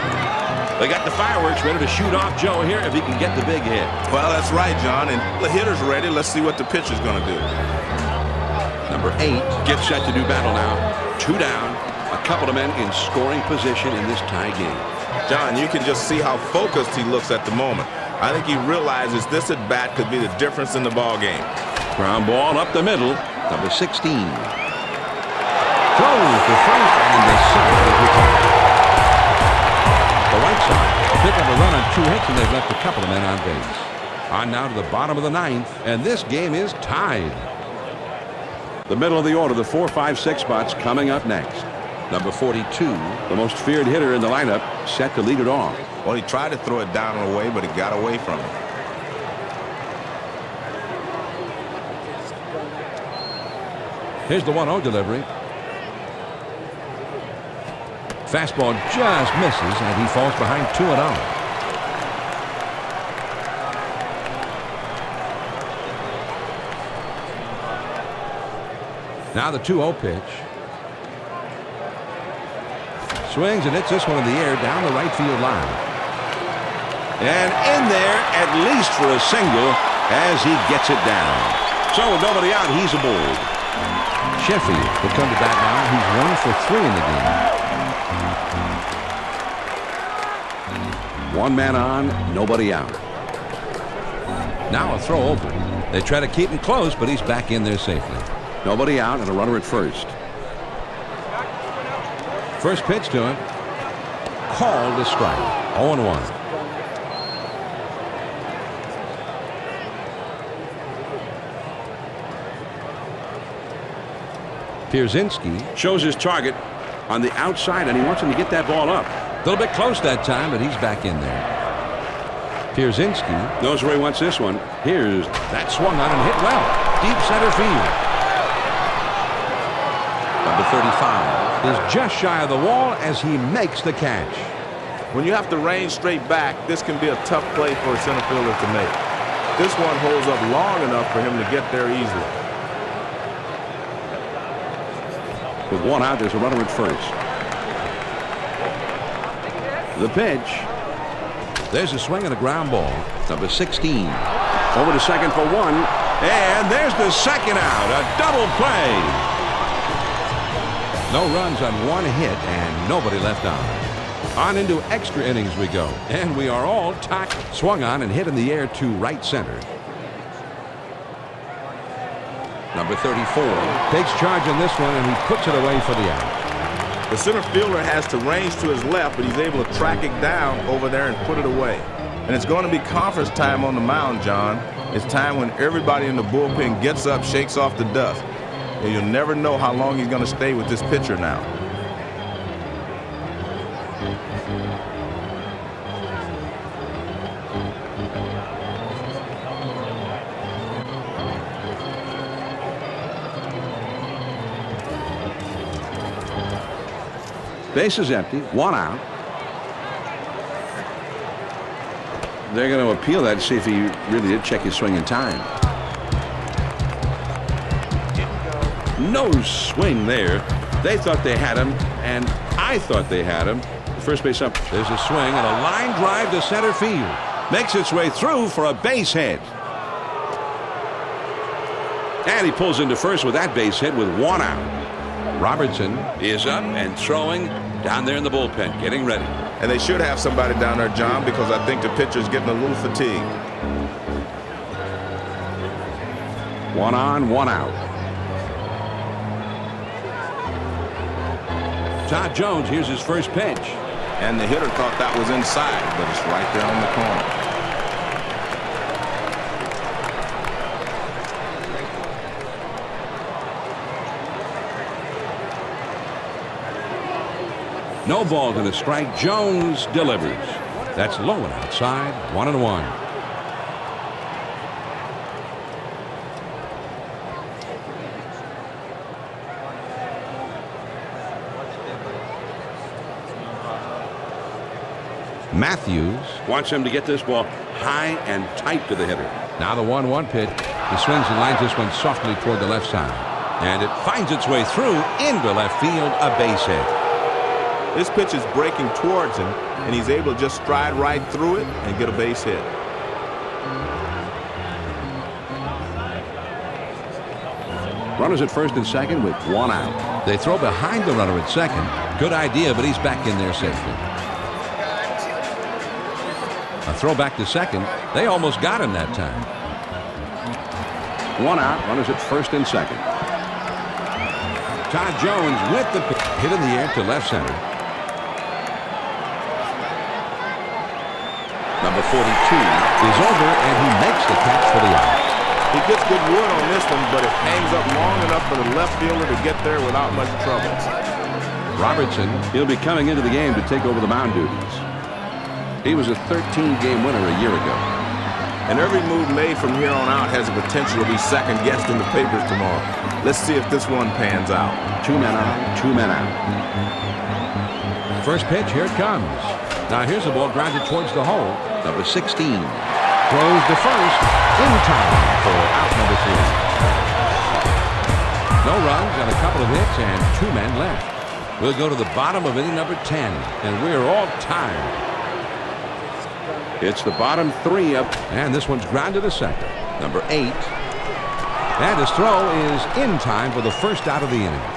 They got the fireworks ready to shoot off Joe here if he can get the big hit. Well, that's right, John, and the hitter's ready. Let's see what the pitcher's going to do. Number 8 gets set to do battle now. 2 down. A couple of men in scoring position in this tie game. John, you can just see how focused he looks at the moment. I think he realizes this at bat could be the difference in the ball game. Ground ball up the middle. Number 16. Throws to first, and the side is retired. The White Sox pick up a run on 2 hits, and they've left a couple of men on base. On now to the bottom of the 9th, and this game is tied. The middle of the order, the 4, 5, 6 spots coming up next. Number 42, the most feared hitter in the lineup, set to lead it off. Well, he tried to throw it down and away, but it got away from him. Here's the 1-0 delivery. Fastball just misses, and he falls behind 2-0. Now the 2-0 pitch. Swings and hits this one in the air down the right field line. And in there, at least for a single, as he gets it down. So with nobody out, he's aboard. Sheffield will come to bat now. He's 1 for 3 in the game. 1 man on, nobody out. Now a throw over. They try to keep him close, but he's back in there safely. Nobody out and a runner at first. First pitch to him. Called a strike. 0-1. Pierzynski shows his target on the outside, and he wants him to get that ball up. a little bit close that time, but he's back in there. Pierzynski Knows where he wants this one. Here's that swung on and hit well. Deep center field. Number 35 is just shy of the wall as he makes the catch. When you have to range straight back, this can be a tough play for a center fielder to make. This one holds up long enough for him to get there easily. with one out. There's a runner at first. The pitch. There's a swing and a ground ball. Number 16. Over to second for one. And there's the second out. A double play. No runs on one hit and nobody left on. On into extra innings we go. And we are all tied. Swung on and hit in the air to right center. Number 34 takes charge on this one and he puts it away for the out. The center fielder has to range to his left, but he's able to track it down over there and put it away. And it's going to be conference time on the mound, John. It's time when everybody in the bullpen gets up, shakes off the dust. And you'll never know how long he's going to stay with this pitcher now. Base is empty. One out. They're going to appeal that, see if he really did check his swing in time. No swing there. They thought they had him, and I thought they had him. First base up. There's a swing and a line drive to center field. Makes its way through for a base hit. And he pulls into first with that base hit with one out. Robertson Is up and throwing down there in the bullpen, getting ready. And they should have somebody down there, John, because I think the pitcher's getting a little fatigued. One on, one out. Todd Jones, here's his first pitch. And the hitter thought that was inside, but it's right there on the corner. No ball to the strike. Jones delivers. That's low and outside. 1-1. Matthews Wants him to get this ball high and tight to the hitter. now the 1-1 pitch. He swings and lines this one softly toward the left side. And it finds its way through into left field. A base hit. This pitch is breaking towards him, and he's able to just stride right through it and get a base hit. Runners at first and second with one out. They throw behind the runner at second. Good idea, but he's back in there safely. A throw back to second. They almost got him that time. One out. Runners at first and second. Todd Jones with the hit in the air to left center. Number 42 is over, and he makes the catch for the out. He gets good wood on this one, but it hangs up long enough for the left fielder to get there without much trouble. Robertson He'll be coming into the game to take over the mound duties. He was a 13-game winner a year ago. And every move made from here on out has the potential to be second-guessed in the papers tomorrow. Let's see if this one pans out. 2 men on, 2 men out. first pitch. Here it comes. Now here's the ball grounded towards the hole. Number 16. Throws to first in time for out number 3. No runs and a couple of hits and 2 men left. We'll go to the bottom of inning number 10, and we're all tired. It's the bottom 3 up. And this one's grounded to second. Number 8. And his throw is in time for the first out of the inning.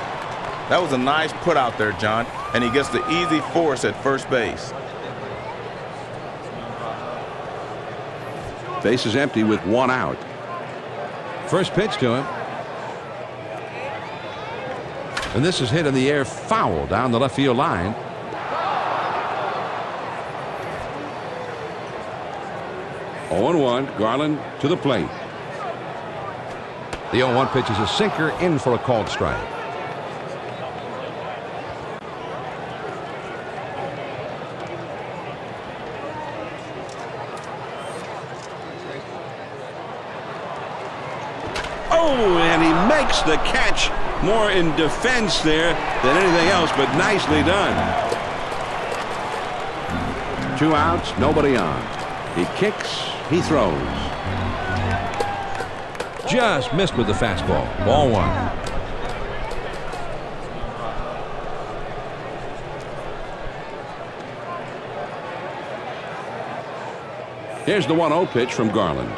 That was a nice put out there, John, and he gets the easy force at first base. Base is empty with 1 out. First pitch to him. And this is hit in the air foul down the left field line. Oh and 1. Garland to the plate. The 0-1 pitch is a sinker in for a called strike. Oh, and he makes the catch. More in defense there than anything else, but nicely done. 2 outs, nobody on. He kicks, he throws. Just missed with the fastball. Ball 1. Here's the 1-0 pitch from Garland.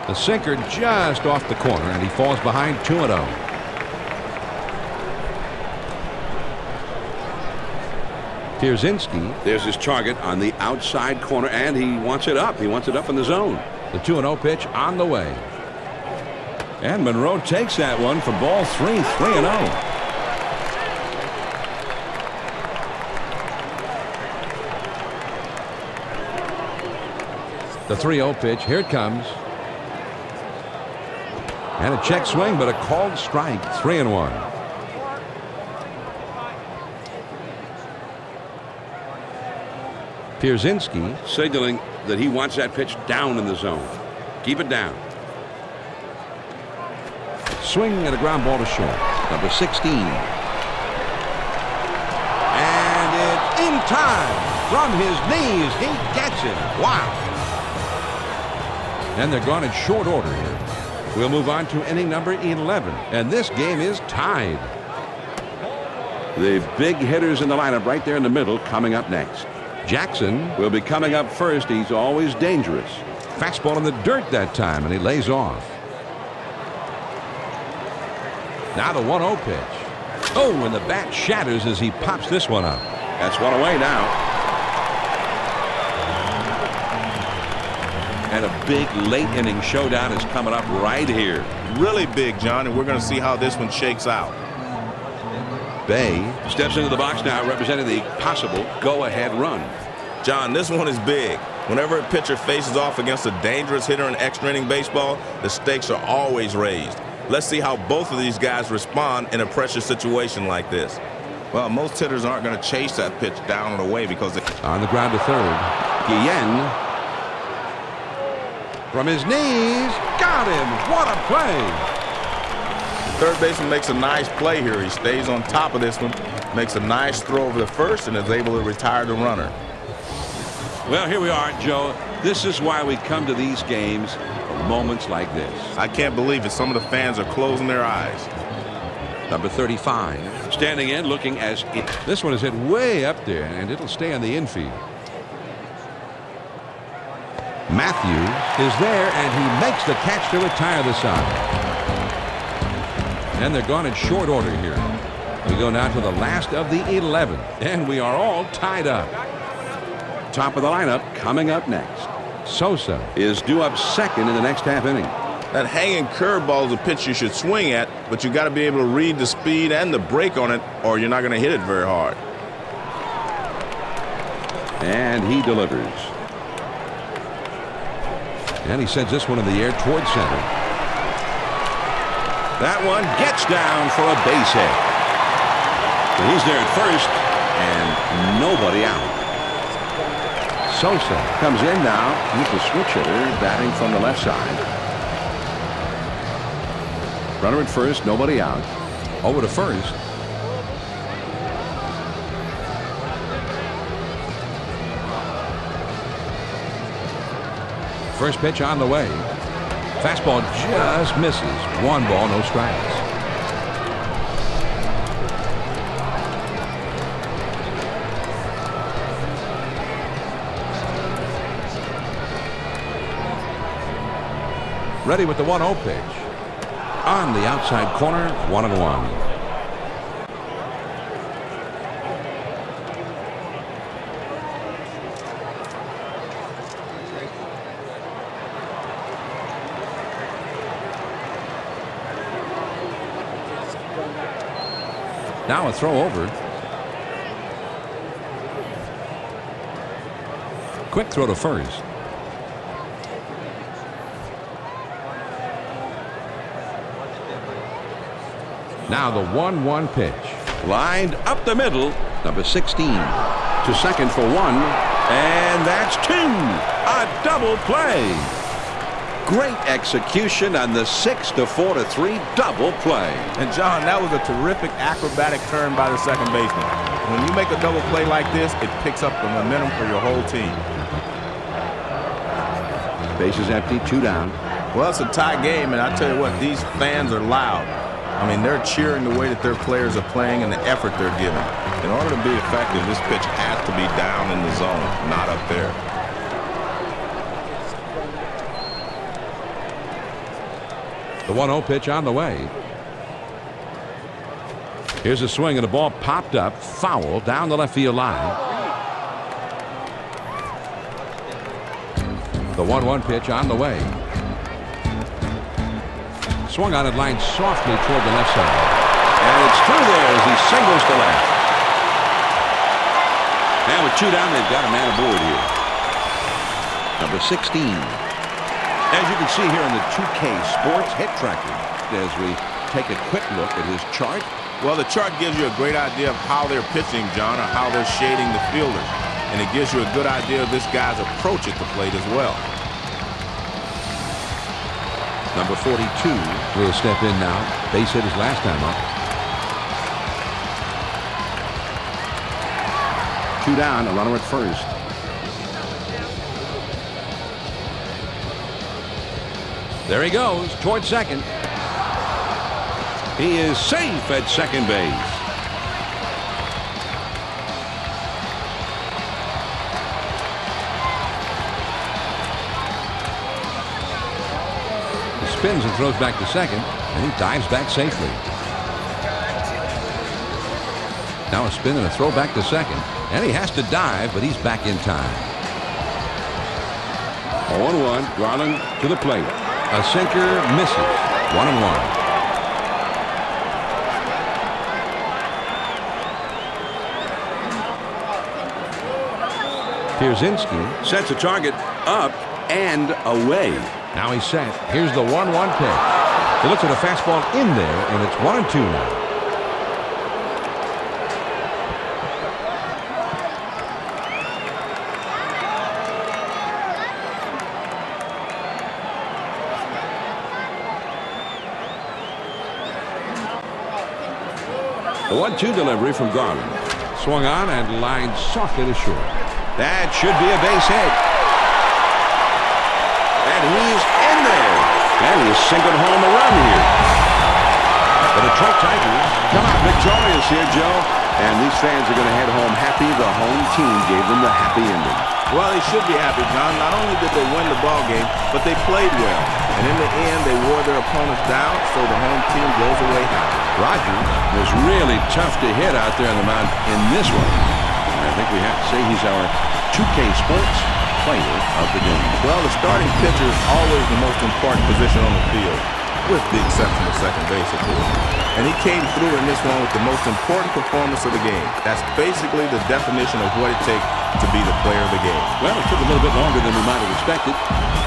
The sinker just off the corner, and he falls behind 2-0. Pierzynski. There's his target on the outside corner, and he wants it up. He wants it up in the zone. The 2-0 pitch on the way. And Monroe takes that one for ball 3, 3-0. The 3-0 pitch. Here it comes. And a check swing, but a called strike. 3-1. Pierzynski signaling that he wants that pitch down in the zone. Keep it down. Swing and a ground ball to short. Number 16. And it's in time. From his knees, he gets it. Wow. And they're gone in short order here. We'll move on to inning number 11. And this game is tied. The big hitters in the lineup right there in the middle coming up next. Jackson will be coming up first. He's always dangerous. Fastball in the dirt that time, and he lays off. Now the 1-0 pitch. Oh, and the bat shatters as he pops this one up. That's one away now. And a big late inning showdown is coming up right here. Really big, John, and we're going to see how this one shakes out. Bay steps into the box now, representing the possible go-ahead run. John, this one is big. Whenever a pitcher faces off against a dangerous hitter in extra inning baseball, the stakes are always raised. Let's see how both of these guys respond in a pressure situation like this. Well, most hitters aren't going to chase that pitch down and away because on the ground to third. Guillen from his knees, got him. What a play. Third baseman makes a nice play here. He stays on top of this one, makes a nice throw over the first, and is able to retire the runner. Well, here we are, Joe. This is why we come to these games for moments like this. I can't believe it. Some of the fans are closing their eyes. Number 35. Standing in, looking as it. This one is hit way up there, and it'll stay on the infield. Matthews is there, and he makes the catch to retire the side. And they're gone in short order here. We go now to the last of the 11, and we are all tied up. Top of the lineup coming up next. Sosa is due up second in the next half inning. That hanging curveball is a pitch you should swing at, but you got to be able to read the speed and the break on it, or you're not going to hit it very hard. And he delivers. And he sends this one in the air towards center. That one gets down for a base hit. But he's there at first, and nobody out. Sosa comes in now. He's a switch hitter, batting from the left side. Runner at first, nobody out. Over to first. First pitch on the way. Fastball just misses. 1 ball, no strikes. Ready with the 1-0 pitch. On the outside corner, 1-1. Now a throw over. Quick throw to first. Now the 1-1 pitch. Lined up the middle. Number 16. To second for 1. And that's 2. A double play. Great execution on the 6-4-3 double play. And John, that was a terrific acrobatic turn by the second baseman. When you make a double play like this, it picks up the momentum for your whole team. Bases empty, 2 down. Well, it's a tie game, and I tell you what, these fans are loud. I mean, they're cheering the way that their players are playing and the effort they're giving. In order to be effective, this pitch has to be down in the zone, not up there. The 1-0 pitch on the way. Here's a swing, and the ball popped up, foul down the left field line. The 1-1 pitch on the way. Swung on it, lined softly toward the left side. And it's through there as he singles to left. And with 2 down, they've got a man aboard here. Number 16. As you can see here on the 2K Sports Hit Tracker, as we take a quick look at his chart. Well, the chart gives you a great idea of how they're pitching, John, or how they're shading the fielders. And it gives you a good idea of this guy's approach at the plate as well. Number 42 will step in now. Base hit his last time up. 2 down, a runner at first. There he goes toward second. He is safe at second base. He spins and throws back to second, and he dives back safely. Now a spin and a throw back to second, and he has to dive, but he's back in time. 0-1, Garland to the plate. A sinker misses. 1-1. Pierzynski Sets a target up and away. now he's set. Here's the 1-1 pitch. He looks at a fastball in there, and it's 1-2 now. The 1-2 delivery from Garland. Swung on and lined softly to short. That should be a base hit. And he's in there. And he's singled home a run here. The Detroit Tigers come out victorious here, Joe. And these fans are going to head home happy. The home team gave them the happy ending. Well, they should be happy, John. Not only did they win the ball game, but they played well. And in the end, they wore their opponents down, so the home team goes away happy. Rogers was really tough to hit out there on the mound in this one. And I think we have to say he's our 2K Sports Player of the game. Well, the starting pitcher is always the most important position on the field, with the exception of second base, of course. And he came through in this one with the most important performance of the game. That's basically the definition of what it takes to be the player of the game. Well, it took a little bit longer than we might have expected,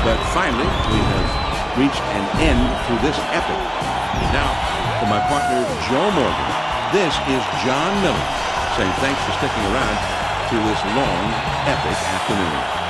but finally we have reached an end to this epic. Now, for my partner Joe Morgan, this is John Miller saying thanks for sticking around through this long, epic afternoon.